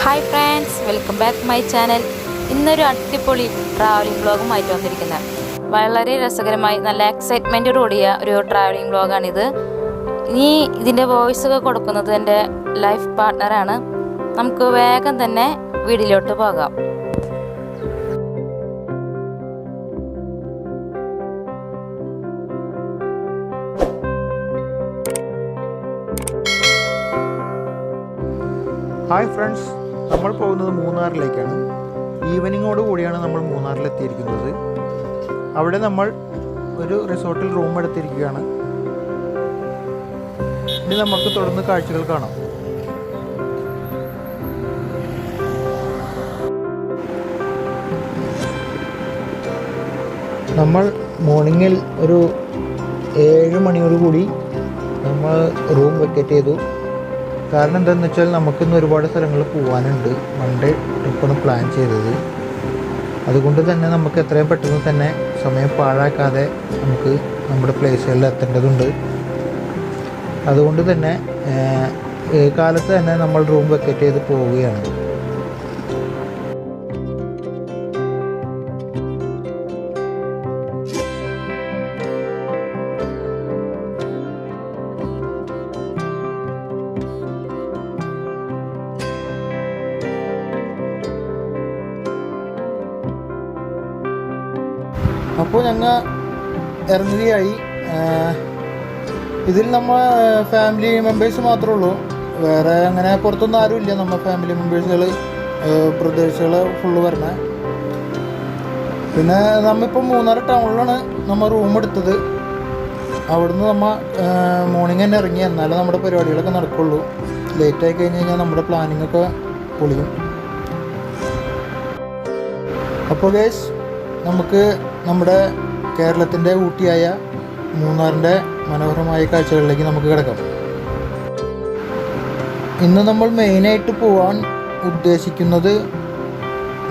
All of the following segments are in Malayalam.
Hi friends, welcome back to my channel. ഇന്നൊരു അടിപൊളി ട്രാവലിംഗ് വ്ളോഗുമായിട്ട് വന്നിരിക്കുന്നത്. വളരെ രസകരമായി നല്ല എക്സൈറ്റ്മെൻറ്റോടുകൂടിയ ഒരു ട്രാവലിംഗ് വ്ളോഗാണിത്. ഇനി ഇതിൻ്റെ വോയിസ് ഒക്കെ കൊടുക്കുന്നത് എൻ്റെ ലൈഫ് പാർട്ട്ണറാണ്. നമുക്ക് വേഗം തന്നെ വീഡിയോയിലോട്ട് പോകാം. ഹായ് ഫ്രണ്ട്സ്, നമ്മൾ പോകുന്നത് മൂന്നാറിലേക്കാണ്. ഈവനിങ്ങോട് കൂടിയാണ് നമ്മൾ മൂന്നാറിലെത്തിയിരിക്കുന്നത്. അവിടെ നമ്മൾ ഒരു റിസോർട്ടിൽ റൂം എടുത്തിരിക്കുകയാണ്. ഇനി നമുക്ക് തുടർന്ന് കാഴ്ചകൾ കാണാം. നമ്മൾ മോർണിംഗിൽ ഒരു 7 മണിയോടുകൂടി നമ്മൾ റൂം വെക്കേറ്റ് ചെയ്തു. കാരണം എന്താണെന്ന് വെച്ചാൽ നമുക്കിന്ന് ഒരുപാട് സ്ഥലങ്ങൾ പോകാനുണ്ട്. മൺഡേ ട്രിപ്പാണ് പ്ലാൻ ചെയ്തത്. അതുകൊണ്ട് തന്നെ നമുക്ക് എത്രയും പെട്ടെന്ന് തന്നെ സമയം പാഴാക്കാതെ നമുക്ക് നമ്മുടെ പ്ലേസുകളിൽ എത്തേണ്ടതുണ്ട്. അതുകൊണ്ട് തന്നെ കാലത്ത് തന്നെ നമ്മൾ റൂം വെക്കേറ്റ് ചെയ്ത് പോവുകയാണ്. അപ്പോൾ ഞങ്ങൾ ഇറങ്ങുകയായി. ഇതിൽ നമ്മൾ ഫാമിലി മെമ്പേഴ്സ് മാത്രമേ ഉള്ളൂ. വേറെ അങ്ങനെ പുറത്തൊന്നും ആരുമില്ല. നമ്മൾ ഫാമിലി മെമ്പേഴ്സുകൾ പ്രദേശങ്ങൾ ഫുള്ള് വരണേ. പിന്നെ നമ്മളിപ്പോൾ മൂന്നാർ ടൗണിലാണ് നമ്മൾ റൂം എടുത്തത്. അവിടുന്ന് നമ്മൾ മോർണിംഗ് തന്നെ ഇറങ്ങി. എന്നാലും നമ്മുടെ പരിപാടികളൊക്കെ നടക്കുള്ളൂ. ലേറ്റായി കഴിഞ്ഞ് കഴിഞ്ഞാൽ നമ്മുടെ പ്ലാനിങ്ങൊക്കെ പൊളിയും. അപ്പോൾ ഗൈസ്, നമുക്ക് നമ്മുടെ കേരളത്തിൻ്റെ ഊട്ടിയായ മൂന്നാറിൻ്റെ മനോഹരമായ കാഴ്ചകളിലേക്ക് നമുക്ക് കിടക്കാം. ഇന്ന് നമ്മൾ മെയിനായിട്ട് പോകാൻ ഉദ്ദേശിക്കുന്നത്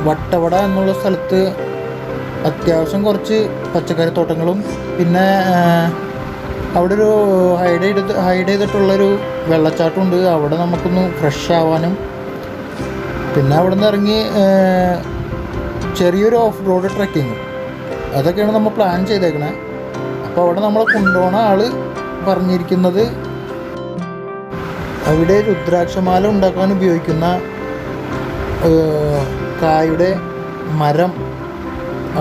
വട്ടവട എന്നുള്ള സ്ഥലത്ത് അത്യാവശ്യം കുറച്ച് പച്ചക്കറിത്തോട്ടങ്ങളും പിന്നെ അവിടെ ഒരു ഹൈഡ് ചെയ്തിട്ടുള്ളൊരു വെള്ളച്ചാട്ടമുണ്ട്. അവിടെ നമുക്കൊന്ന് ഫ്രഷ് ആവാനും പിന്നെ അവിടെ നിന്ന് ഇറങ്ങി ചെറിയൊരു ഓഫ് റോഡ് ട്രെക്കിങ്, അതൊക്കെയാണ് നമ്മൾ പ്ലാൻ ചെയ്തേക്കണേ. അപ്പോൾ അവിടെ നമ്മളെ കൊണ്ടുപോകുന്ന ആൾ പറഞ്ഞിരിക്കുന്നത് അവിടെ രുദ്രാക്ഷമാല ഉണ്ടാക്കാൻ ഉപയോഗിക്കുന്ന കായുടെ മരം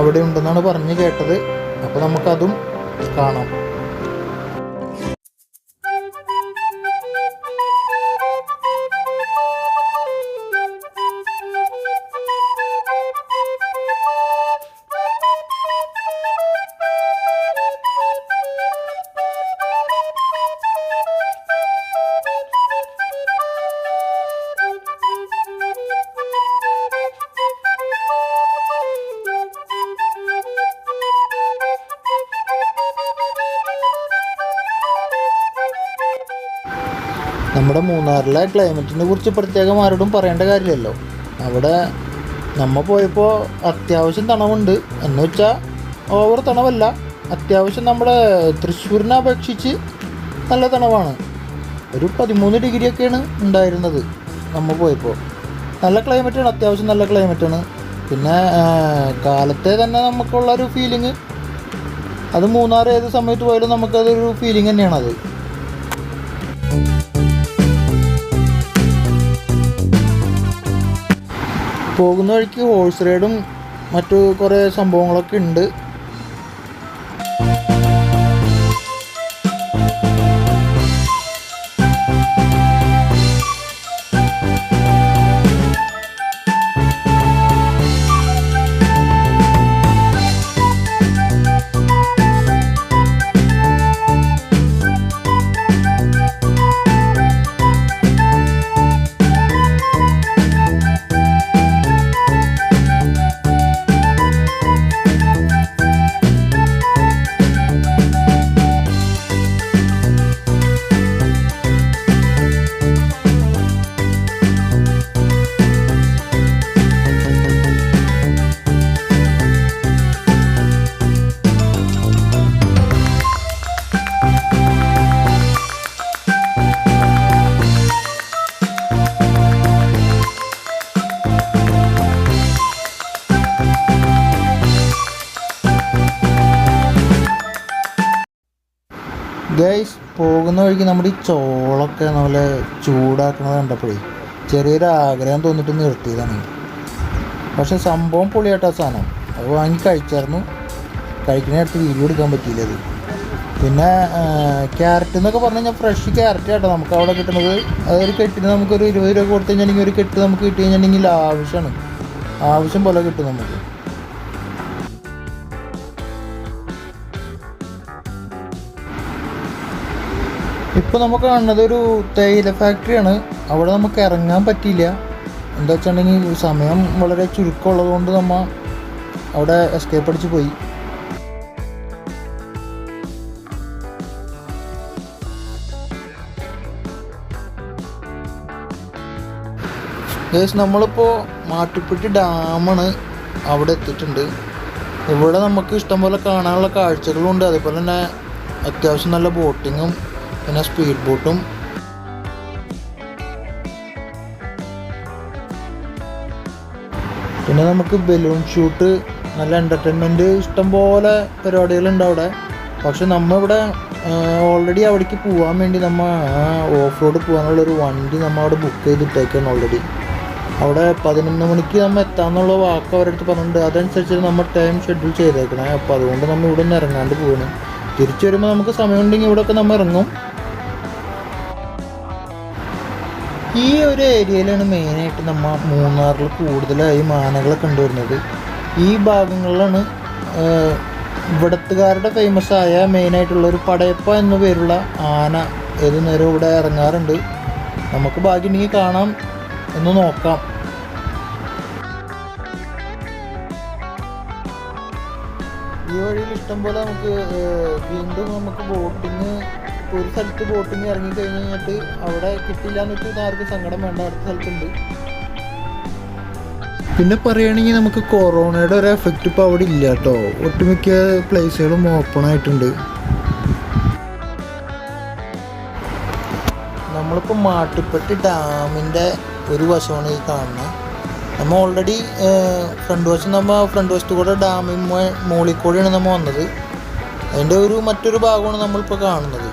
അവിടെ ഉണ്ടെന്നാണ് പറഞ്ഞ് കേട്ടത്. അപ്പോൾ നമുക്കതും കാണാം. നമ്മുടെ മൂന്നാറിലെ ക്ലൈമറ്റിനെ കുറിച്ച് പ്രത്യേകം ആരോടും പറയേണ്ട കാര്യമില്ലല്ലോ. അവിടെ നമ്മൾ പോയപ്പോൾ അത്യാവശ്യം തണവുണ്ട്. എന്ന് വെച്ചാൽ ഓവർ തണവല്ല, അത്യാവശ്യം നമ്മുടെ തൃശ്ശൂരിനെ അപേക്ഷിച്ച് നല്ല തണവാണ്. ഒരു 13 ഡിഗ്രിയൊക്കെയാണ് ഉണ്ടായിരുന്നത് നമ്മൾ പോയപ്പോൾ. നല്ല ക്ലൈമറ്റാണ്, അത്യാവശ്യം നല്ല ക്ലൈമറ്റാണ്. പിന്നെ കാലത്തെ തന്നെ നമുക്കുള്ളൊരു ഫീലിങ്, അത് മൂന്നാർ ഏത് സമയത്ത് പോയാലും നമുക്കതൊരു ഫീലിംഗ് തന്നെയാണത്. പോകുന്ന വഴിക്ക് ഹോഴ്സ് റൈഡും മറ്റു കുറേ സംഭവങ്ങളൊക്കെ ഉണ്ട്. ഗൈസ്, പോകുന്ന വഴിക്ക് നമ്മുടെ ഈ ചോളൊക്കെ നല്ല ചൂടാക്കണത് കണ്ടപ്പോഴേ ചെറിയൊരു ആഗ്രഹം തോന്നിട്ട് നിർത്തിയതാണ്. പക്ഷെ സംഭവം പൊളിയായിട്ടാ സാധനം. അത് വാങ്ങി കഴിച്ചായിരുന്നു. കഴിക്കുന്നതിനടുത്ത് വീഡിയോ എടുക്കാൻ പറ്റിയില്ല അത്. പിന്നെ ക്യാരറ്റ് എന്നൊക്കെ പറഞ്ഞു കഴിഞ്ഞാൽ ഫ്രഷ് ക്യാരറ്റ് കേട്ടോ നമുക്ക് അവിടെ കിട്ടുന്നത്. അതൊരു കെട്ടിന് നമുക്കൊരു 20 രൂപ കൊടുത്തു കഴിഞ്ഞിട്ടുണ്ടെങ്കിൽ ഒരു കെട്ട് നമുക്ക് കിട്ടി കഴിഞ്ഞിട്ടുണ്ടെങ്കിൽ ആവശ്യം പോലെ കിട്ടും നമുക്ക്. ഇപ്പോൾ നമുക്ക് കാണുന്നത് ഒരു തേയില ഫാക്ടറിയാണ്. അവിടെ നമുക്ക് ഇറങ്ങാൻ പറ്റിയില്ല. എന്താ വെച്ചിട്ടുണ്ടെങ്കിൽ സമയം വളരെ ചുരുക്കമുള്ളത് കൊണ്ട് നമ്മൾ അവിടെ എസ്കേപ്പ് അടിച്ച് പോയി. നമ്മളിപ്പോൾ മാട്ടുപ്പെട്ടി ഡാമാണ് അവിടെ എത്തിയിട്ടുണ്ട്. ഇവിടെ നമുക്ക് ഇഷ്ടംപോലെ കാണാനുള്ള കാഴ്ചകളുണ്ട്. അതേപോലെ തന്നെ അത്യാവശ്യം നല്ല ബോട്ടിങ്ങും പിന്നെ സ്പീഡ് ബോട്ടും. പിന്നെ നമുക്ക് ബലൂൺ ഷൂട്ട്, നല്ല എൻ്റർടൈൻമെൻറ്റ്, ഇഷ്ടംപോലെ പരിപാടികളുണ്ട് അവിടെ. പക്ഷെ നമ്മളിവിടെ ഓൾറെഡി അവിടേക്ക് പോകാൻ വേണ്ടി ഓഫ് റോഡ് പോകാനുള്ളൊരു വണ്ടി അവിടെ ബുക്ക് ചെയ്തിട്ടേക്കാണ് ഓൾറെഡി. അവിടെ 11 മണിക്ക് എത്താമെന്നുള്ള വാക്ക് അവരുടെ അടുത്ത് പറഞ്ഞിട്ടുണ്ട്. അതനുസരിച്ച് നമ്മൾ ടൈം ഷെഡ്യൂൾ ചെയ്തേക്കണേ. അപ്പോൾ അതുകൊണ്ട് ഇവിടെ നിന്ന് ഇറങ്ങാണ്ട് പോകണേ. തിരിച്ചു വരുമ്പോൾ നമുക്ക് സമയമുണ്ടെങ്കിൽ ഇവിടെയൊക്കെ ഇറങ്ങും. ഈ ഒരു ഏരിയയിലാണ് മെയിനായിട്ട് മൂന്നാറിൽ കൂടുതലായി ആനകളെ കണ്ടുവരുന്നത്. ഈ ഭാഗങ്ങളിലാണ് ഇവിടത്തുകാരുടെ ഫേമസ് ആയ മെയിനായിട്ടുള്ളൊരു പടയപ്പ എന്ന പേരുള്ള ആന ഏത് നേരം ഇവിടെ ഇറങ്ങാറുണ്ട്. നമുക്ക് ഭാഗ്യമുണ്ടെങ്കിൽ കാണാം, ഒന്ന് നോക്കാം. ഈ വഴിയിൽ ഇഷ്ടംപോലെ നമുക്ക് വീണ്ടും നമുക്ക് ബോട്ടിങ്, ഒരു സ്ഥലത്ത് ബോട്ടിങ് ഇറങ്ങി കഴിഞ്ഞിട്ട് അവിടെ കിട്ടില്ല എന്ന് വെച്ചാൽ ആർക്കും സങ്കടം വേണ്ട, അടുത്ത സ്ഥലത്തുണ്ട്. പിന്നെ പറയുകയാണെങ്കിൽ നമുക്ക് കൊറോണയുടെ ഒരു എഫക്റ്റ് ഇപ്പോൾ അവിടെ ഇല്ല കേട്ടോ. ഒട്ടുമിക്ക പ്ലേസുകളും ഓപ്പൺ ആയിട്ടുണ്ട്. നമ്മളിപ്പോൾ മാട്ടുപ്പെട്ടി ഡാമിൻ്റെ ഒരു വശമാണ് ഈ കാണുന്നത്. നമ്മൾ ഓൾറെഡി ഫ്രണ്ട് വശത്ത് കൂടെ ഡാമിൽ മുകളിൽ കൂടെയാണ് വന്നത്. അതിൻ്റെ മറ്റൊരു ഭാഗമാണ് നമ്മളിപ്പോൾ കാണുന്നത്.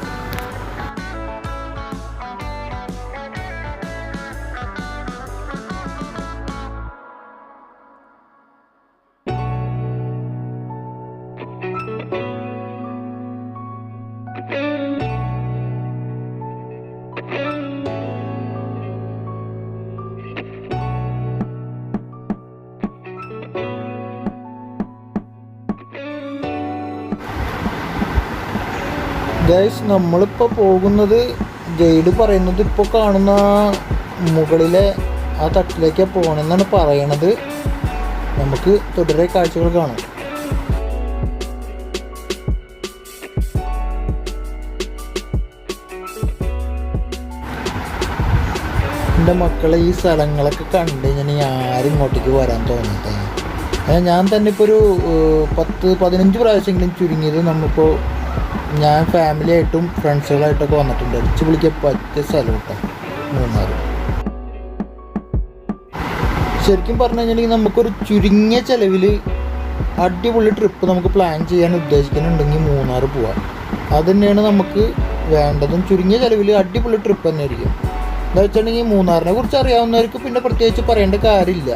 ഗൈസ്, നമ്മളിപ്പോൾ പോകുന്നത് ഗൈഡ് പറയുന്നത് ഇപ്പോൾ കാണുന്ന മുകളിലെ ആ തട്ടിലേക്കാണ് പോകണമെന്നാണ് പറയണത്. നമുക്ക് തുടരെ കാഴ്ചകൾ കാണാം. എൻ്റെ മക്കളെ ഈ സ്ഥലങ്ങളൊക്കെ കണ്ടു കഴിഞ്ഞാൽ ആരും ഇങ്ങോട്ടേക്ക് വരാൻ തോന്നിയിട്ടേ. ഞാൻ തന്നെ ഇപ്പോൾ ഒരു 10-15 പ്രാവശ്യമെങ്കിലും ചുരുങ്ങിയത് നമ്മളിപ്പോൾ ഞാൻ ഫാമിലി ആയിട്ടും ഫ്രണ്ട്സുകളായിട്ടൊക്കെ വന്നിട്ടുണ്ട്. അടിച്ചു വിളിക്കാൻ പറ്റിയ സ്ഥലം കേട്ടോ മൂന്നാർ. ശരിക്കും പറഞ്ഞു കഴിഞ്ഞിട്ടുണ്ടെങ്കിൽ നമുക്കൊരു ചുരുങ്ങിയ ചിലവിൽ അടിപൊളി ട്രിപ്പ് നമുക്ക് പ്ലാൻ ചെയ്യാൻ ഉദ്ദേശിക്കുന്നുണ്ടെങ്കിൽ മൂന്നാർ പോവാം. അത് തന്നെയാണ് നമുക്ക് വേണ്ടതും. ചുരുങ്ങിയ ചിലവിൽ അടിപൊളി ട്രിപ്പ് തന്നെ ആയിരിക്കും. എന്താ വെച്ചിട്ടുണ്ടെങ്കിൽ മൂന്നാറിനെ കുറിച്ച് അറിയാവുന്നവർക്ക് പിന്നെ പ്രത്യേകിച്ച് പറയേണ്ട കാര്യമില്ല.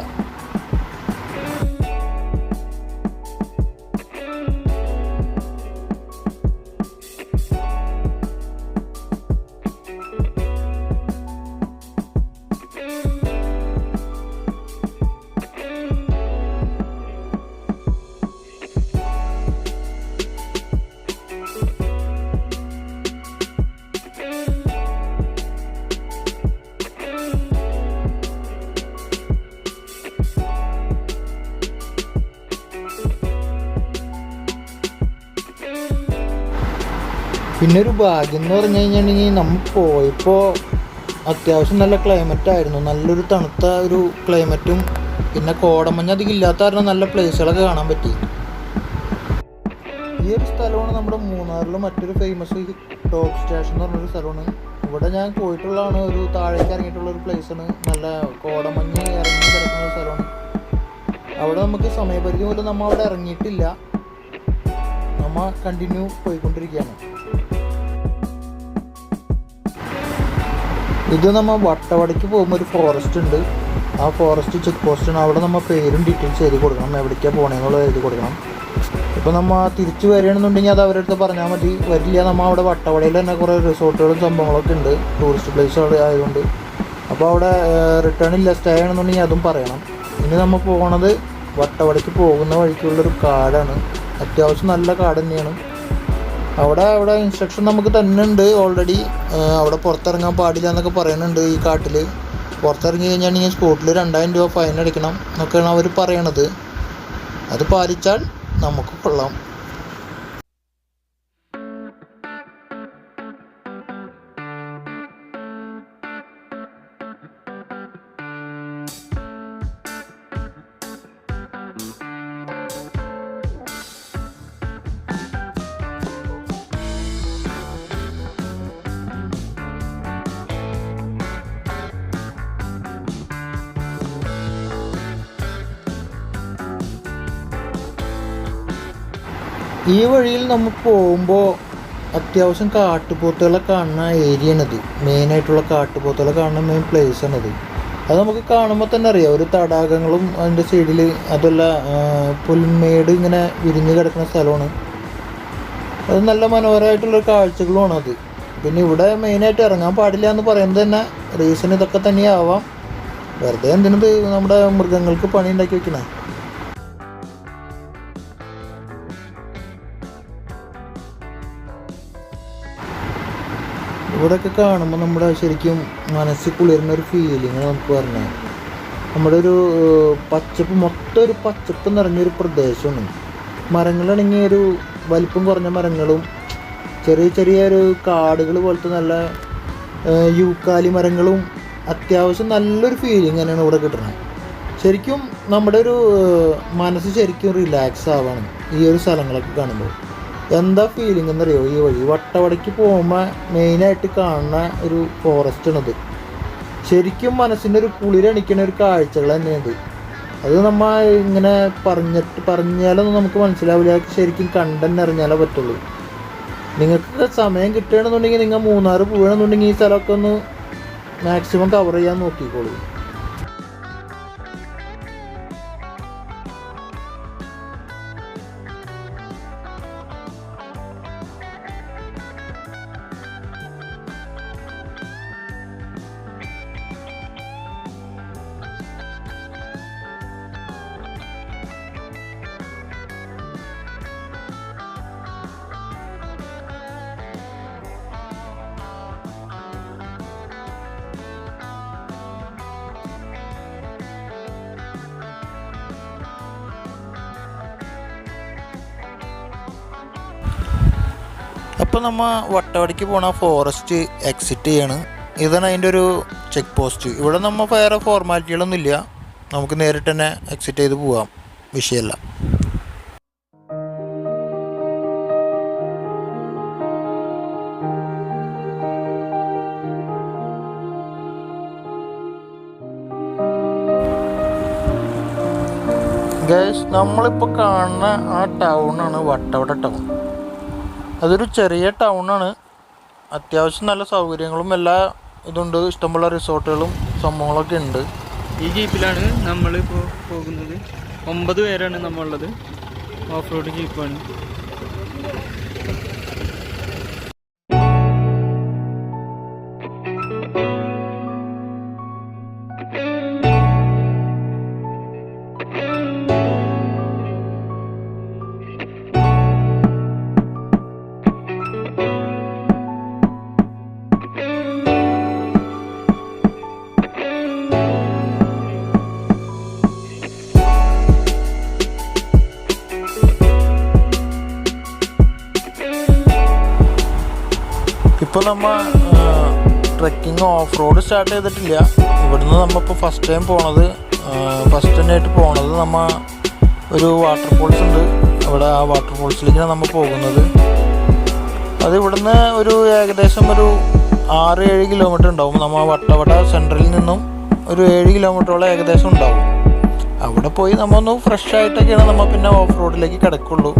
പിന്നെ ഒരു ഭാഗ്യം എന്ന് പറഞ്ഞു കഴിഞ്ഞിട്ടുണ്ടെങ്കിൽ നമ്മൾ പോയപ്പോൾ അത്യാവശ്യം നല്ല ക്ലൈമറ്റായിരുന്നു. നല്ലൊരു തണുത്ത ഒരു ക്ലൈമറ്റും പിന്നെ കോടമഞ്ഞ് അധികം ഇല്ലാത്ത കാരണം നല്ല പ്ലേസുകളൊക്കെ കാണാൻ പറ്റി. ഈ ഒരു സ്ഥലമാണ് നമ്മുടെ മൂന്നാറിൽ മറ്റൊരു ഫേമസ് ടോപ്പ് സ്റ്റേഷൻ എന്ന് പറഞ്ഞൊരു സ്ഥലമാണ്. ഇവിടെ ഞാൻ പോയിട്ടുള്ളതാണ്. ഒരു താഴേക്ക് ഇറങ്ങിയിട്ടുള്ളൊരു പ്ലേസാണ്. നല്ല കോടമഞ്ഞ് ഇറങ്ങി കിടക്കുന്ന ഒരു സ്ഥലമാണ്. അവിടെ നമുക്ക് സമയപരിധി പോലും നമ്മൾ അവിടെ ഇറങ്ങിയിട്ടില്ല. നമ്മൾ കണ്ടിന്യൂ പോയിക്കൊണ്ടിരിക്കുകയാണ്. ഇത് നമ്മൾ വട്ടവടയ്ക്ക് പോകുമ്പോൾ ഒരു ഫോറസ്റ്റ് ഉണ്ട്. ആ ഫോറസ്റ്റ് ചെക്ക് പോസ്റ്റാണ്. അവിടെ നമ്മൾ പേരും ഡീറ്റെയിൽസ് എഴുതി കൊടുക്കണം, എവിടേക്കാണ് പോകണമെന്നുള്ളത് എഴുതി കൊടുക്കണം. ഇപ്പോൾ നമ്മൾ തിരിച്ച് വരികയാണെന്നുണ്ടെങ്കിൽ അത് അവരുടെ അടുത്ത് പറഞ്ഞാൽ മതി. വരില്ല, നമ്മൾ അവിടെ വട്ടവടയിൽ തന്നെ കുറേ റിസോർട്ടുകളും സംഭവങ്ങളൊക്കെ ഉണ്ട്, ടൂറിസ്റ്റ് പ്ലേസ് അവിടെ ആയതുകൊണ്ട്. അപ്പോൾ അവിടെ റിട്ടേൺ ഇല്ല, സ്റ്റേ ആണെന്നുണ്ടെങ്കിൽ അതും പറയണം. ഇനി നമ്മൾ പോകണത് വട്ടവടയ്ക്ക് പോകുന്ന വഴിക്കുള്ളൊരു കാടാണ്. അത്യാവശ്യം നല്ല കാട് തന്നെയാണ്. അവിടെ ഇൻസ്ട്രക്ഷൻ നമുക്ക് തന്നെ ഉണ്ട് ഓൾറെഡി. അവിടെ പുറത്തിറങ്ങാൻ പാടില്ല എന്നൊക്കെ പറയുന്നുണ്ട്. ഈ കാട്ടിൽ പുറത്തിറങ്ങി കഴിഞ്ഞാണെങ്കിൽ സ്പോട്ടിൽ 2000 രൂപ ഫൈൻ അടിക്കണം എന്നൊക്കെയാണ് അവർ പറയണത്. അത് പാലിച്ചാൽ നമുക്ക് കൊള്ളാം. ഈ വഴിയിൽ നമ്മൾ പോകുമ്പോൾ അത്യാവശ്യം കാട്ടുപോത്തുകളെ കാണുന്ന ഏരിയയാണിത്. മെയിനായിട്ടുള്ള കാട്ടുപോത്തുകളെ കാണുന്ന മെയിൻ പ്ലേസാണിത്. അത് നമുക്ക് കാണുമ്പോൾ തന്നെ അറിയാം. ഒരു തടാകങ്ങളും അതിൻ്റെ സൈഡിൽ അതല്ല പുൽമേട് ഇങ്ങനെ വിരിഞ്ഞ് കിടക്കുന്ന സ്ഥലമാണ്. അത് നല്ല മനോഹരമായിട്ടുള്ള കാഴ്ചകളുമാണ് അത്. പിന്നെ ഇവിടെ മെയിനായിട്ട് ഇറങ്ങാൻ പാടില്ല എന്ന് പറയുന്നത് തന്നെ റീസൺ ഇതൊക്കെ തന്നെയാവാം. വെറുതെ എന്തിനത് നമ്മുടെ മൃഗങ്ങൾക്ക് പണി ഉണ്ടാക്കി വെക്കണേ. ഇവിടെയൊക്കെ കാണുമ്പോൾ നമ്മുടെ ശരിക്കും മനസ്സിൽ കുളിരുന്നൊരു ഫീലിംഗ് നമുക്ക് പറഞ്ഞാൽ. നമ്മുടെ ഒരു പച്ചപ്പ്, മൊത്തം ഒരു പച്ചപ്പ് നിറഞ്ഞൊരു പ്രദേശമാണ്. മരങ്ങളാണെങ്കിൽ ഒരു വലിപ്പം കുറഞ്ഞ മരങ്ങളും ചെറിയ ചെറിയൊരു കാടുകൾ പോലത്തെ നല്ല യൂക്കാലി മരങ്ങളും, അത്യാവശ്യം നല്ലൊരു ഫീലിംഗ് തന്നെയാണ് ഇവിടെ കിട്ടുന്നത്. ശരിക്കും നമ്മുടെ ഒരു മനസ്സ് ശരിക്കും റിലാക്സ് ആവാണ് ഈ ഒരു സ്ഥലങ്ങളൊക്കെ കാണുമ്പോൾ. എന്താ ഫീലിംഗ് എന്നറിയോ? ഈ വഴി വട്ടവടയ്ക്ക് പോകുമ്പോൾ മെയിനായിട്ട് കാണുന്ന ഒരു ഫോറസ്റ്റാണിത്. ശരിക്കും മനസ്സിൻ്റെ ഒരു കുളിരണിക്കുന്ന ഒരു കാഴ്ചകൾ തന്നെയാണ്. അത് നമ്മൾ ഇങ്ങനെ പറഞ്ഞാലൊന്നും നമുക്ക് മനസ്സിലാവില്ല. ശരിക്കും കണ്ടെന്ന് അറിഞ്ഞാലേ പറ്റുള്ളൂ. നിങ്ങൾക്ക് സമയം കിട്ടുകയാണെന്നുണ്ടെങ്കിൽ നിങ്ങൾ മൂന്നാർ പോവുകയാണെന്നുണ്ടെങ്കിൽ ഈ സ്ഥലമൊക്കെ ഒന്ന് മാക്സിമം കവർ ചെയ്യാൻ നോക്കിക്കോളൂ. അപ്പോൾ നമ്മൾ വട്ടവടയ്ക്ക് പോണ ഫോറസ്റ്റ് എക്സിറ്റ് ചെയ്യാണ്. ഇതാണ് അതിൻ്റെ ഒരു ചെക്ക് പോസ്റ്റ്. ഇവിടെ നമ്മൾ വേറെ ഫോർമാലിറ്റികളൊന്നും ഇല്ല, നമുക്ക് നേരിട്ട് തന്നെ എക്സിറ്റ് ചെയ്ത് പോവാം, വിഷയമല്ല. ഗൈസ്, നമ്മളിപ്പോൾ കാണുന്ന ആ ടൗണാണ് വട്ടവട ടൗൺ. അതൊരു ചെറിയ ടൗണാണ്. അത്യാവശ്യം നല്ല സൗകര്യങ്ങളും എല്ലാ ഇതുണ്ട്. ഇഷ്ടംപോലെ റിസോർട്ടുകളും സംഭവങ്ങളൊക്കെ ഉണ്ട്. ഈ ജീപ്പിലാണ് നമ്മളിപ്പോൾ പോകുന്നത്. 9 പേരാണ് നമ്മളുള്ളത്. ഓഫ് റോഡ് ജീപ്പാണ്. ഇപ്പോൾ നമ്മൾ ട്രെക്കിങ് ഓഫ് റോഡ് സ്റ്റാർട്ട് ചെയ്തിട്ടില്ല. ഇവിടുന്ന് നമ്മളിപ്പോൾ ഫസ്റ്റ് ടൈം പോണത്, ഫസ്റ്റ് തന്നെയായിട്ട് പോണത് നമ്മൾ ഒരു വാട്ടർഫോൾസ് ഉണ്ട്. അവിടെ ആ വാട്ടർഫോൾസിലേക്കാണ് നമ്മൾ പോകുന്നത്. അത് ഇവിടുന്ന് ഒരു ഏകദേശം ഒരു 6-7 കിലോമീറ്റർ ഉണ്ടാവും. നമ്മൾ വട്ടവട സെൻട്രലിൽ നിന്നും ഒരു 7 കിലോമീറ്ററോളം ഏകദേശം ഉണ്ടാവും. അവിടെ പോയി നമ്മൾ ഒന്ന് ഫ്രഷ് ആയിട്ടൊക്കെയാണ് നമ്മൾ പിന്നെ ഓഫ് റോഡിലേക്ക് കിടക്കുള്ളൂ.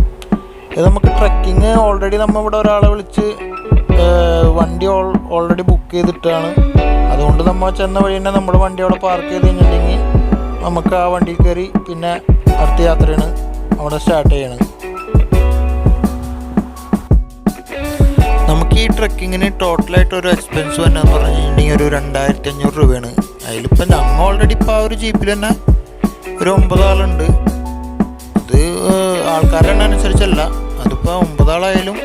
ഇത് നമുക്ക് ട്രെക്കിങ് ഓൾറെഡി നമ്മൾ ഇവിടെ ഒരാളെ വിളിച്ച് വണ്ടി ഓൾറെഡി ബുക്ക് ചെയ്തിട്ടാണ്. അതുകൊണ്ട് അതുകൊണ്ട് നമ്മൾ ചെന്ന വഴി തന്നെ നമ്മുടെ വണ്ടി അവിടെ പാർക്ക് ചെയ്ത് കഴിഞ്ഞിട്ടുണ്ടെങ്കിൽ നമുക്ക് ആ വണ്ടിയിൽ കയറി പിന്നെ അടുത്ത യാത്രയാണ് അവിടെ സ്റ്റാർട്ട് ചെയ്യണം. നമുക്ക് ഈ ട്രക്കിങ്ങിന് ടോട്ടലായിട്ട് ഒരു എക്സ്പെൻസ് വന്നതെന്ന് പറഞ്ഞു കഴിഞ്ഞിട്ടുണ്ടെങ്കിൽ ഒരു 2500 രൂപയാണ്. അതിലിപ്പോൾ ഞങ്ങൾ ഓൾറെഡി ഇപ്പോൾ ആ ഒരു ജീപ്പിൽ തന്നെ ഒരു 9 ആളുണ്ട്. അത് ആൾക്കാരുടെ എണ്ണം അനുസരിച്ചല്ല, അതിപ്പോൾ 9 ആളായാലും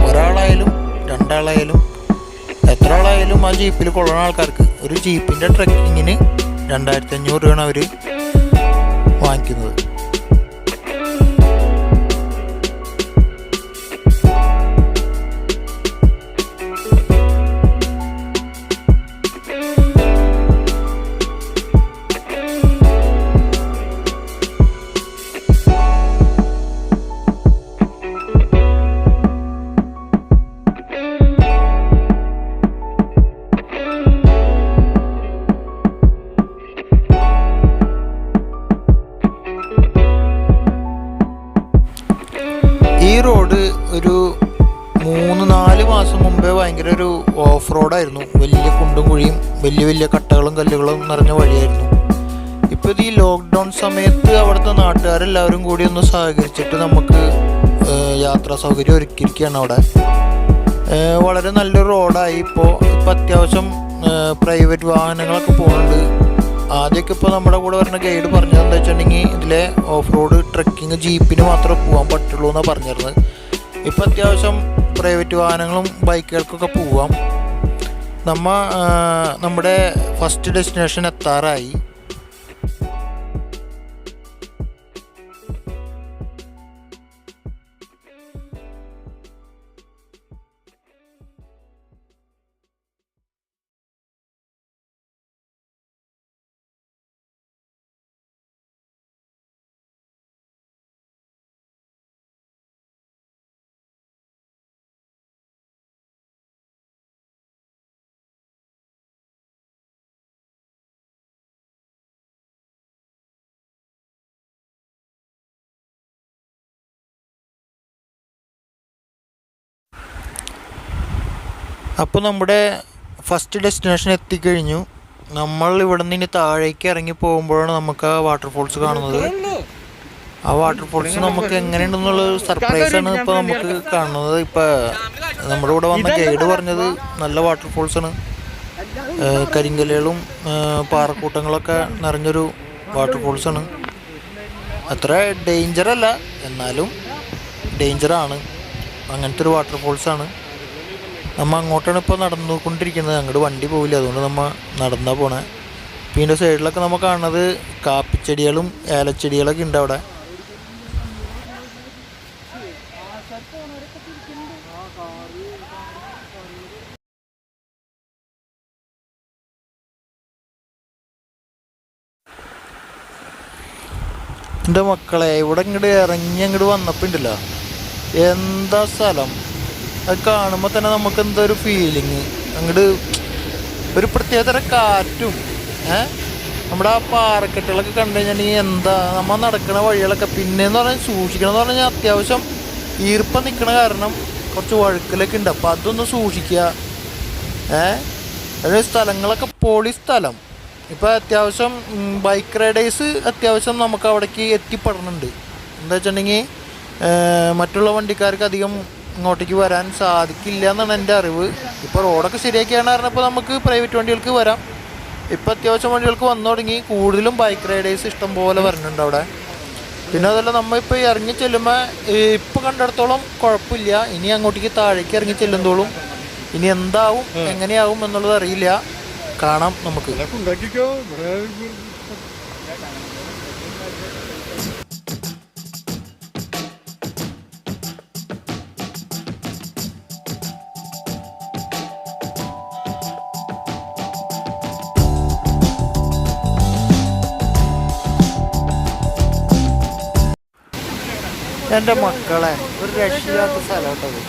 ഒരാളായാലും 2 ആളായാലും എത്ര ആളായാലും ആ ജീപ്പിൽ കൊള്ളുന്ന ആൾക്കാർക്ക് ഒരു ജീപ്പിൻ്റെ ട്രക്കിങ്ങിന് 2500 രൂപയാണ് അവർ വാങ്ങിക്കുന്നത്. ഈ റോഡ് ഒരു 3-4 മാസം മുമ്പേ ഭയങ്കര ഒരു ഓഫ് റോഡായിരുന്നു. വലിയ കുണ്ടും കുഴിയും വലിയ വലിയ കട്ടകളും കല്ലുകളും നിറഞ്ഞ വഴിയായിരുന്നു. ഇപ്പോൾ ഇത് ഈ ലോക്ക്ഡൗൺ സമയത്ത് അവിടുത്തെ നാട്ടുകാരെല്ലാവരും കൂടി ഒന്ന് സഹകരിച്ചിട്ട് നമുക്ക് യാത്രാ സൗകര്യം ഒരുക്കിയിരിക്കുകയാണ് അവിടെ. വളരെ നല്ലൊരു റോഡായി. ഇപ്പോൾ അത്യാവശ്യം പ്രൈവറ്റ് വാഹനങ്ങളൊക്കെ പോകുന്നുണ്ട്. ആദ്യമൊക്കെ ഇപ്പോൾ നമ്മുടെ കൂടെ വരുന്ന ഗൈഡ് പറഞ്ഞതെന്താ വെച്ചിട്ടുണ്ടെങ്കിൽ ഇതിലെ ഓഫ് റോഡ് ട്രക്കിങ് ജീപ്പിന് മാത്രമേ പോകാൻ പറ്റുള്ളൂ എന്നാണ് പറഞ്ഞിരുന്നത്. ഇപ്പോൾ അത്യാവശ്യം പ്രൈവറ്റ് വാഹനങ്ങളും ബൈക്കുകൾക്കൊക്കെ പോവാം. നമ്മുടെ ഫസ്റ്റ് ഡെസ്റ്റിനേഷൻ എത്താറായി. അപ്പോൾ നമ്മുടെ ഫസ്റ്റ് ഡെസ്റ്റിനേഷൻ എത്തിക്കഴിഞ്ഞു. നമ്മൾ ഇവിടെ നിന്ന് ഇനി താഴേക്ക് ഇറങ്ങി പോകുമ്പോഴാണ് നമുക്ക് ആ വാട്ടർഫോൾസ് കാണുന്നത്. ആ വാട്ടർഫോൾസ് നമുക്ക് എങ്ങനെയുണ്ടെന്നുള്ളൊരു സർപ്രൈസാണ് ഇപ്പോൾ നമുക്ക് കാണുന്നത്. ഇപ്പോൾ നമ്മുടെ കൂടെ വന്ന ഗൈഡ് പറഞ്ഞത് നല്ല വാട്ടർഫോൾസാണ്. കരിങ്കല്ലുകളും പാറക്കൂട്ടങ്ങളൊക്കെ നിറഞ്ഞൊരു വാട്ടർഫോൾസാണ്. അത്ര ഡേഞ്ചറല്ല, എന്നാലും ഡേഞ്ചറാണ്. അങ്ങനത്തെ ഒരു വാട്ടർഫോൾസാണ്. നമ്മൾ അങ്ങോട്ടാണ് ഇപ്പോൾ നടന്നുകൊണ്ടിരിക്കുന്നത്. അങ്ങോട്ട് വണ്ടി പോവില്ല, അതുകൊണ്ട് നമ്മൾ നടന്നാണ് പോണേ. പിന്നെ സൈഡിലൊക്കെ നമ്മൾ കാണുന്നത് കാപ്പിച്ചെടികളും ഏലച്ചെടികളൊക്കെ ഉണ്ട് അവിടെ. എൻ്റെ മക്കളെ, ഇവിടെ ഇങ്ങോട്ട് ഇറങ്ങി അങ്ങോട്ട് വന്നപ്പോൾ ഉണ്ടല്ലോ, എന്താ സ്ഥലം! അത് കാണുമ്പോൾ തന്നെ നമുക്ക് എന്തോ ഒരു ഫീലിങ്. അങ്ങോട്ട് ഒരു പ്രത്യേകതര കാറ്റും നമ്മുടെ ആ പാറക്കെട്ടുകളൊക്കെ കണ്ടു കഴിഞ്ഞിട്ടുണ്ടെങ്കിൽ എന്താ നമ്മൾ നടക്കുന്ന വഴികളൊക്കെ. പിന്നെയെന്ന് പറഞ്ഞാൽ സൂക്ഷിക്കണം എന്ന് പറഞ്ഞാൽ അത്യാവശ്യം ഈർപ്പം നിൽക്കണ കാരണം കുറച്ച് വഴുക്കലൊക്കെ ഉണ്ട്. അപ്പോൾ അതൊന്ന് സൂക്ഷിക്കുക. അതായത് സ്ഥലങ്ങളൊക്കെ പൊളി സ്ഥലം. ഇപ്പോൾ അത്യാവശ്യം ബൈക്ക് റൈഡേഴ്സ് അത്യാവശ്യം നമുക്ക് അവിടേക്ക് എത്തിപ്പെടുന്നുണ്ട്. എന്താ വെച്ചിട്ടുണ്ടെങ്കിൽ മറ്റുള്ള വണ്ടിക്കാർക്ക് അധികം ഇങ്ങോട്ടേക്ക് വരാൻ സാധിക്കില്ല എന്നാണ് എൻ്റെ അറിവ്. ഇപ്പോൾ റോഡൊക്കെ ശരിയാക്കിയാണ് പറഞ്ഞപ്പോൾ നമുക്ക് പ്രൈവറ്റ് വണ്ടികൾക്ക് വരാം. ഇപ്പോൾ അത്യാവശ്യം വണ്ടികൾക്ക് വന്നു തുടങ്ങി. കൂടുതലും ബൈക്ക് റൈഡേഴ്സ് ഇഷ്ടം പോലെ വരുന്നുണ്ട് അവിടെ. പിന്നെ അതല്ല, നമ്മളിപ്പോൾ ഇറങ്ങി ചെല്ലുമ്പോൾ ഇപ്പോൾ കണ്ടിടത്തോളം കുഴപ്പമില്ല. ഇനി അങ്ങോട്ടേക്ക് താഴേക്ക് ഇറങ്ങി ചെല്ലുന്തോളും ഇനി എന്താവും എങ്ങനെയാവും എന്നുള്ളത് അറിയില്ല. കാണാം നമുക്ക്. എൻ്റെ മക്കളെ, ഒരു രക്ഷയില്ലാത്ത സ്ഥലം കേട്ടത്.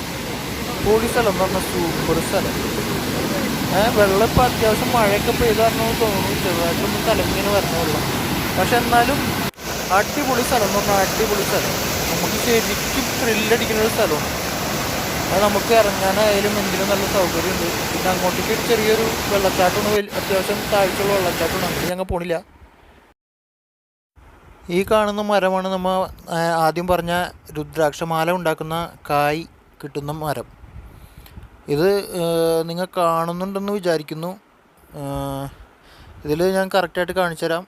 പൊളി സ്ഥലം എന്ന് പറഞ്ഞാൽ സൂപ്പർ സ്ഥലം. വെള്ളം ഇപ്പോൾ അത്യാവശ്യം മഴയൊക്കെ പെയ്താണെന്ന് തോന്നുന്നു. ചെറുതായിട്ടൊന്നും തലമിങ്ങനെ വരണമില്ല. പക്ഷെ എന്നാലും അടിപൊളി സ്ഥലം എന്ന് പറഞ്ഞാൽ അടിപൊളി സ്ഥലം. നമുക്ക് ശരിക്കും ത്രില്ലടിക്കുന്ന ഒരു സ്ഥലമാണ്. അത് നമുക്ക് ഇറങ്ങാനായാലും എന്തിനും നല്ല സൗകര്യമുണ്ട്. പിന്നെ അങ്ങോട്ടേക്ക് ഒരു ചെറിയൊരു വെള്ളച്ചാട്ടമാണ്, അത്യാവശ്യം താഴ്ചയുള്ള വെള്ളച്ചാട്ടമാണ്. അങ്ങനെ ഞങ്ങൾ പോണില്ല. ഈ കാണുന്ന മരമാണ് നമ്മൾ ആദ്യം പറഞ്ഞ രുദ്രാക്ഷമാല ഉണ്ടാക്കുന്ന കായ് കിട്ടുന്ന മരം. ഇത് നിങ്ങൾ കാണുന്നുണ്ടെന്ന് വിചാരിക്കുന്നു. ഇതിൽ ഞാൻ കറക്റ്റായിട്ട് കാണിച്ചു തരാം.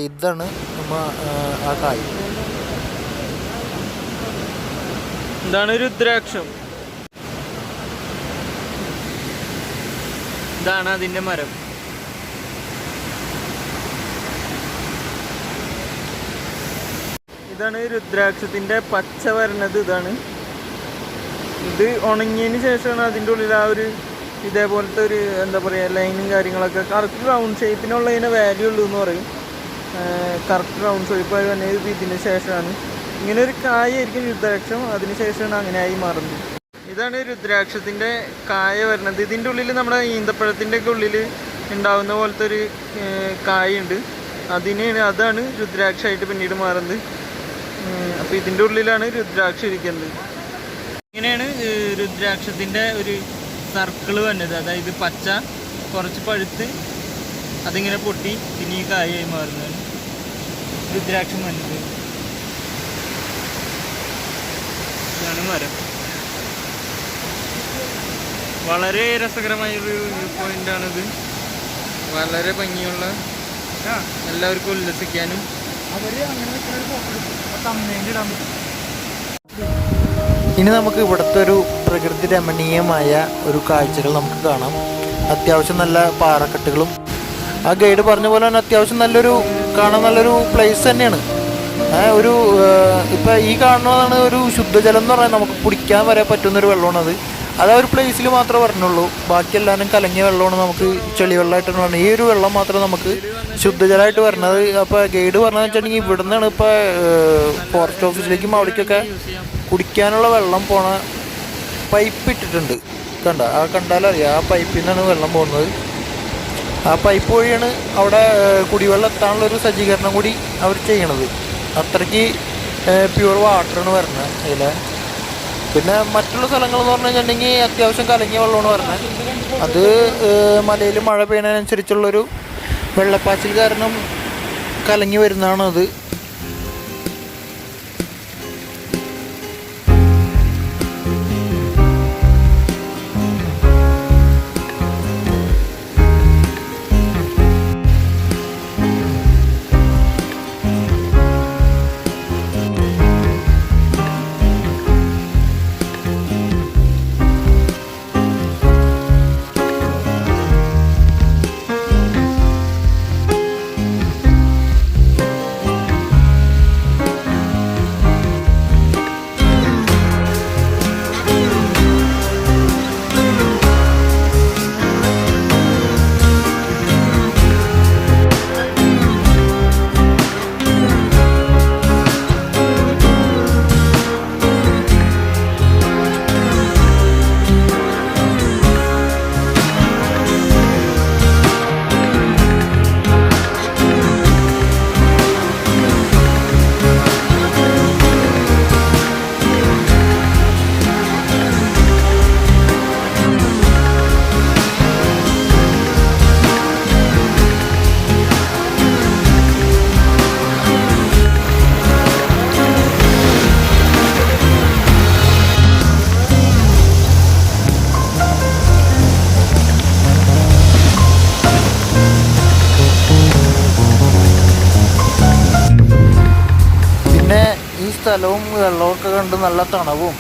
ഇതാണ് നമ്മൾ ആ കായ്. ഇതാണ് രുദ്രാക്ഷം. ഇതാണ് അതിൻ്റെ മരം. ഇതാണ് രുദ്രാക്ഷത്തിൻ്റെ പച്ച വരുന്നത്. ഇതാണ് ഇത് ഉണങ്ങിയതിന് ശേഷമാണ് അതിൻ്റെ ഉള്ളിൽ ആ ഒരു ഇതേപോലത്തെ ഒരു എന്താ പറയുക ലൈനും കാര്യങ്ങളൊക്കെ കറക്റ്റ് റൗണ്ട് ഷേപ്പിനുള്ളതിനെ വാല്യൂ ഉള്ളൂ എന്ന് പറയും. കറക്റ്റ് റൗണ്ട് ഷേപ്പായി വന്നത് ഇതിന് ശേഷമാണ്. ഇങ്ങനെ ഒരു കായായിരിക്കും രുദ്രാക്ഷം, അതിന് ശേഷമാണ് അങ്ങനെയായി മാറുന്നത്. ഇതാണ് രുദ്രാക്ഷത്തിൻ്റെ കായ വരുന്നത്. ഇതിൻ്റെ ഉള്ളിൽ നമ്മുടെ ഈന്തപ്പഴത്തിൻ്റെ ഒക്കെ ഉള്ളിൽ ഉണ്ടാവുന്ന പോലത്തെ ഒരു കായുണ്ട്. അതാണ് രുദ്രാക്ഷമായിട്ട് പിന്നീട് മാറുന്നത്. അപ്പോൾ ഇതിൻ്റെ ഉള്ളിലാണ് രുദ്രാക്ഷം ഇരിക്കുന്നത്. ഇങ്ങനെയാണ് രുദ്രാക്ഷത്തിൻ്റെ ഒരു സർക്കിള് വന്നത്. അതായത് പച്ച കുറച്ച് പഴുത്ത് അതിങ്ങനെ പൊട്ടി പിന്നെ ഈ കായായി മാറുന്നതാണ് രുദ്രാക്ഷം വന്നത്. ഇതാണ് മരം. വളരെ രസകരമായൊരു വ്യൂ പോയിൻ്റാണിത്. വളരെ ഭംഗിയുള്ള, എല്ലാവർക്കും ഉല്ലസിക്കാനും. ഇനി നമുക്ക് ഇവിടുത്തെ ഒരു പ്രകൃതി രമണീയമായ ഒരു കാഴ്ചകൾ നമുക്ക് കാണാം. അത്യാവശ്യം നല്ല പാറക്കെട്ടുകളും, ആ ഗൈഡ് പറഞ്ഞ പോലെ തന്നെ അത്യാവശ്യം കാണാൻ നല്ലൊരു പ്ലേസ് തന്നെയാണ്. ഒരു ഇപ്പം ഈ കാണുന്നതാണ് ഒരു ശുദ്ധജലം എന്ന് പറഞ്ഞാൽ നമുക്ക് കുടിക്കാൻ വരെ പറ്റുന്നൊരു വെള്ളമാണത്. അത് ആ ഒരു പ്ലേസിൽ മാത്രമേ പറഞ്ഞുള്ളൂ. ബാക്കി എല്ലാവരും കലങ്ങിയ വെള്ളമാണ് നമുക്ക് ചെളിവെള്ളമായിട്ടാണ് പറഞ്ഞത്. ഈ ഒരു വെള്ളം മാത്രമേ നമുക്ക് ശുദ്ധജലമായിട്ട് വരുന്നത്. അപ്പോൾ ഗൈഡ് പറഞ്ഞതെന്ന് വെച്ചിട്ടുണ്ടെങ്കിൽ ഇവിടെ നിന്നാണ് ഇപ്പോൾ ഫോറസ്റ്റ് ഓഫീസിലേക്കും അവിടേക്കൊക്കെ കുടിക്കാനുള്ള വെള്ളം പോണ പൈപ്പ് ഇട്ടിട്ടുണ്ട്. കണ്ടാലറിയാം, ആ പൈപ്പിൽ നിന്നാണ് വെള്ളം പോകുന്നത്. ആ പൈപ്പ് വഴിയാണ് അവിടെ കുടിവെള്ളം എത്താനുള്ളൊരു സജ്ജീകരണം കൂടി അവർ ചെയ്യണത്. അത്രയ്ക്ക് പ്യുവർ വാട്ടറാണ് വരുന്നത് അതിൽ. പിന്നെ മറ്റുള്ള സ്ഥലങ്ങളെന്ന് പറഞ്ഞു കഴിഞ്ഞിട്ടുണ്ടെങ്കിൽ അത്യാവശ്യം കലങ്ങിയ വെള്ളമാണ് വരുന്നത്. അത് മലയിൽ മഴ പെയ്യുന്നതിനനുസരിച്ചുള്ളൊരു വെള്ളപ്പാച്ചിൽ കാരണം കലങ്ങി വരുന്നതാണ് അത്. സ്ഥലവും വെള്ളമൊക്കെ കണ്ട് നല്ല തണവും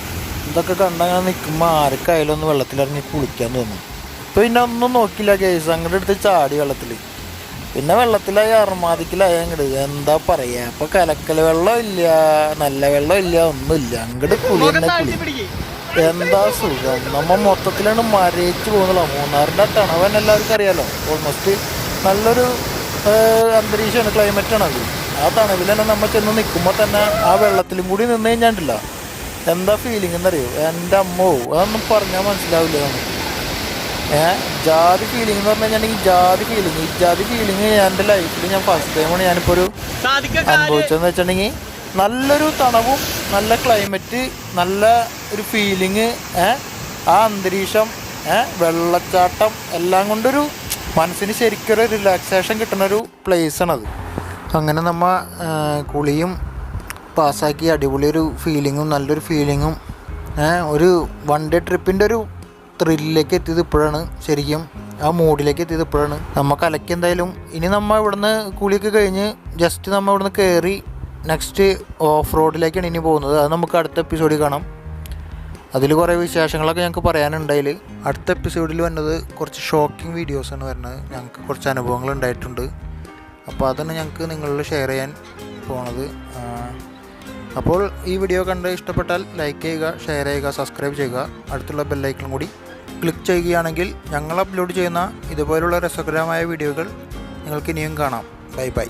ഇതൊക്കെ കണ്ടങ്ങനെ നിൽക്കുമ്പോൾ ആർക്കായാലും ഒന്ന് വെള്ളത്തിലിറങ്ങി കുളിക്കാൻ തോന്നും. ഇപ്പോൾ പിന്നെ ഒന്നും നോക്കില്ല കേസ്, അങ്ങോട്ട് എടുത്ത് ചാടി വെള്ളത്തിൽ. പിന്നെ വെള്ളത്തിലായി അർമാദിക്കലായി അങ്ങോട്ട് എന്താ പറയുക. ഇപ്പോൾ കലക്കൽ വെള്ളം ഇല്ല, നല്ല വെള്ളം ഇല്ല, ഒന്നുമില്ല. അങ്ങോട്ട് കുളി തന്നെ കുളി. എന്താ സുഖം. നമ്മൾ മൊത്തത്തിലാണ് മരയിച്ച് പോകുന്നല്ലോ. മൂന്നാറിൻ്റെ തണവൻ എല്ലാവർക്കും അറിയാലോ. ഓൾമോസ്റ്റ് നല്ലൊരു അന്തരീക്ഷമാണ്, ക്ലൈമറ്റാണത്. ആ തണവിൽ തന്നെ നമ്മൾ ചെന്ന് നിൽക്കുമ്പോൾ തന്നെ ആ വെള്ളത്തിലും കൂടി നിന്ന് കഴിഞ്ഞാണ്ടില്ല എന്താ ഫീലിംഗ് എന്നറിയോ. എൻ്റെ അമ്മോ, അതൊന്നും പറഞ്ഞാൽ മനസ്സിലാവില്ല നമുക്ക്. ജാതി ഫീലിംഗ് എന്ന് പറഞ്ഞു കഴിഞ്ഞാൽ ജാതി ഫീലിംഗ്. ഈ ജാതി ഫീലിംഗ് എൻ്റെ ലൈഫിൽ ഞാൻ ഫസ്റ്റ് ടൈമാണ് ഞാനിപ്പോൾ ഒരു അനുഭവിച്ചതെന്ന് വെച്ചിട്ടുണ്ടെങ്കിൽ നല്ലൊരു തണവും നല്ല ക്ലൈമറ്റ്, നല്ല ഒരു ഫീലിങ്, ആ അന്തരീക്ഷം, വെള്ളച്ചാട്ടം എല്ലാം കൊണ്ടൊരു മനസ്സിന് ശരിക്കൊരു റിലാക്സേഷൻ കിട്ടുന്നൊരു പ്ലേസാണത്. അങ്ങനെ നമ്മൾ കുളിയും പാസ്സാക്കി അടിപൊളിയൊരു ഫീലിങ്ങും നല്ലൊരു ഫീലിങ്ങും ഒരു വൺ ഡേ ട്രിപ്പിൻ്റെ ഒരു ത്രില്ലിലേക്ക് എത്തിയത് ഇപ്പോഴാണ്. ശരിക്കും ആ മൂഡിലേക്ക് എത്തിയത് ഇപ്പോഴാണ്. നമ്മൾ കലക്കി എന്തായാലും. ഇനി നമ്മൾ ഇവിടുന്ന് കുളിയൊക്കെ കഴിഞ്ഞ് ജസ്റ്റ് നമ്മൾ ഇവിടുന്ന് കയറി നെക്സ്റ്റ് ഓഫ് റോഡിലേക്കാണ് ഇനി പോകുന്നത്. അത് നമുക്ക് അടുത്ത എപ്പിസോഡിൽ കാണാം. അതിൽ കുറേ വിശേഷങ്ങളൊക്കെ ഞങ്ങൾക്ക് പറയാനുണ്ടായിൽ. അടുത്ത എപ്പിസോഡിൽ വന്നത് കുറച്ച് ഷോക്കിംഗ് വീഡിയോസാണ് വരുന്നത്. ഞങ്ങൾക്ക് കുറച്ച് അനുഭവങ്ങൾ ഉണ്ടായിട്ടുണ്ട്. അപ്പോൾ അതാണ് ഞങ്ങൾക്ക് നിങ്ങളിൽ ഷെയർ ചെയ്യാൻ പോണത്. അപ്പോൾ ഈ വീഡിയോ കണ്ട് ഇഷ്ടപ്പെട്ടാൽ ലൈക്ക് ചെയ്യുക, ഷെയർ ചെയ്യുക, സബ്സ്ക്രൈബ് ചെയ്യുക. അടുത്തുള്ള ബെല്ലൈക്കണും കൂടി ക്ലിക്ക് ചെയ്യുകയാണെങ്കിൽ ഞങ്ങൾ അപ്ലോഡ് ചെയ്യുന്ന ഇതുപോലുള്ള രസകരമായ വീഡിയോകൾ നിങ്ങൾക്ക് ഇനിയും കാണാം. Bye bye.